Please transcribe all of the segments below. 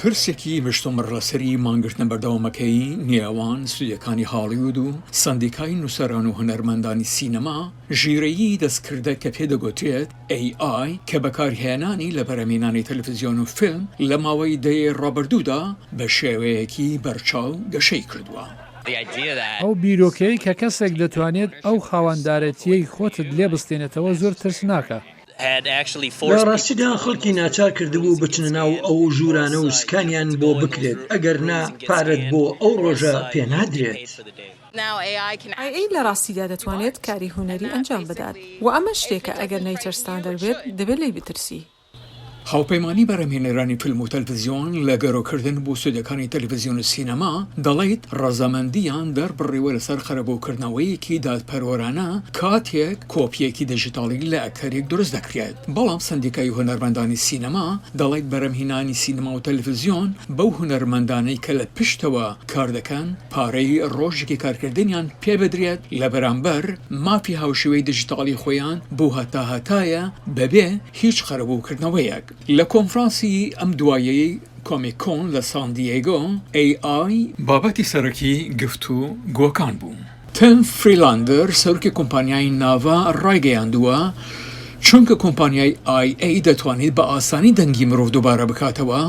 پرسێکی مشتۆمڕ لەسەری مانگرتنە بەردەوامەکەی نێوان ستودیۆکانی هاڵیوود و سەندیکای نووسەران و هونەرمەندانی سینەما ژیرەیی دەستکردە کە پێدەگوترێت AI کە بەکارهێنانی لە بەرهەمهێنانی تەلەڤیزیۆن و فیلم لە ماوەی دەیە ڕابردوودا بە شێوەیەکی بەرچاو گەشەی کردووە. ئەو بیرۆکەی کە کەسێک دەتوانێت ئەو خاوەندارەتیەی خۆتت لێ بستێنێتەوە زۆر ترسناکە. لە ڕاستیدا خەڵکی ناچار کردبوو بچنە ناو ئەو ژوورانە و سکانیان بۆ بکرێت ئەگەر نا پارەت بۆ ئەو ڕۆژە پێنادرێت. AI لە ڕاستیدا دەتوانێت کاری هونەری ئەنجام بدات و ئەمە شتێکە ئەگەر نەیترستان دەبێت دەبێت لی بترسی. هاوپەیمانی بەرهەمهێنەرانی فیلم و تەلەڤیزیۆن لە گەڕۆکردن بۆ ستودیۆکانی تەلەڤیزیۆن و سینەما دەڵێت ڕەزامەندیان دەربڕیوە لەسەر خەرەبۆکردنەوەیەکی دادپەروەرانە کاتێک کۆپیەکی دژیتاڵی لە ئەکتەرێک دروست دەکرێت. بەڵام سەندیکای هونەرمەندانی سینەما دەڵێت بەرهەمهێنانی سینەما و تەلەڤیزیۆن بەو هونەرمەندانەی کە لە پشتەوە کار دەکەن پارەی ڕۆژێکی کارکردنیان پێ بدرێت لە بەرامبەر مافی هاوشێوەی دژیتاڵی خۆیان بۆ هەتایە بەبێ هیچ خەرەبۆکردنەوەیەک. لە کۆنفرانسی ئەم دوایەی کۆمیکۆن لە سان دیێگۆ AI بابەتی سەرەکی گفتو گۆکان بوو. تیم فریلاندەر سەرۆکی کۆمپانیای ناڤا ڕایگەیاندووە چونکە کۆمپانیای IA دەتوانێت بە ئاسانی دەنگی مرۆڤ دووبارە بکاتەوە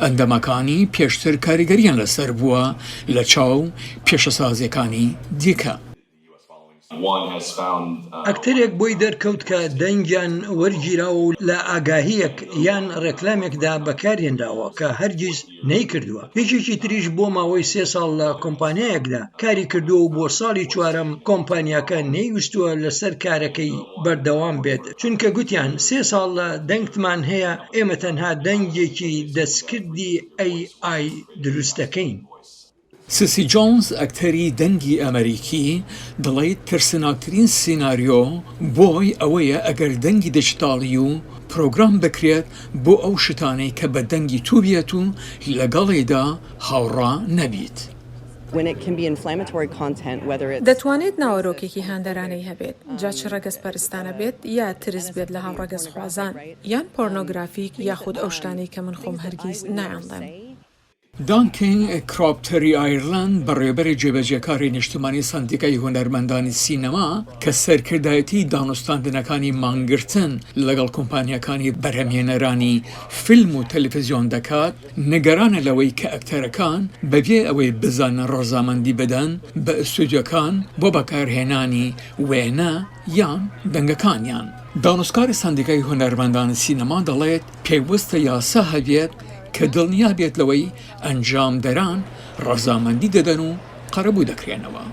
ئەندەمەکانی پێشتر کاریگەریان لەسەر بووە لە چاو پێشەسازیەکانی دیکە. ئەکتەرێک بۆی دەرکەوت کە دەنگیان وەرگیرا و لە ئاگاهیەک یان ڕێکلامێکدا بەکارهێنراوە کە هەرگیز نەیکردووە. یەکێکی تریش بۆ ماوەی 3 ساڵ لە کۆمپانیایەکدا کاری کردووە و بۆ ساڵی چوارەم کۆمپانیاکە نەیویستووە لەسەر کارەکەی بەردەوام بێت چونکە گوتیان 3 ساڵ لە دەنگتمان هەیە ئێمە تەنها دەنگێکی دەستکردی AI دروست دەکەین. سیسی جۆنز ئەکتەری دەنگی ئەمریکی دەڵێت ترسناکترین سیناریۆ بۆی ئەوەیە ئەگەر دەنگی دژیتاڵی و پرۆگرام بکرێت بۆ ئەو شتانەی کە بە دەنگی تووبێت و لەگەڵێدا هاوڕا نەبیت. دەتوانێت ناوەڕۆکێکی هاندەرانەی هەبێت جا چ ڕەگەز پەرستانە بێت یا ترس بێت لە هاوڕەگەز خوازان یان پۆرنۆگرافیک یاخود ئەو شتانەی کە من خۆم هەرگیز نایانڵێم. دانکین کراپتەری ئایرلند بەڕێوەبەری جێبەجێکاری نیشتمانی سەندیکای هونەرمەندانی سینەما کە سەرکردایەتی دانوستاندنەکانی مانگرتن لەگەڵ کۆمپانیەکانی بەرهەمهێنەرانی فیلم و تەلەڤیزیۆن دەکات نیگەرانە لەوەی کە ئەکتەرەکان بەبێ ئەوەی بزانن ڕەزامەندی بدەن بە ئستودیۆکان بۆ بەکارهێنانی وێنە یان دەنگەکانیان. دانوستکاری سەندیکای هونەرمەندانی سینەما دەڵێت پێویستە یاسا هەبێت کە دڵنیا بێت لەوەی ئەنجامدەران ڕەزامەندی دەدەن و قەرەبوو دەکرێنەوە.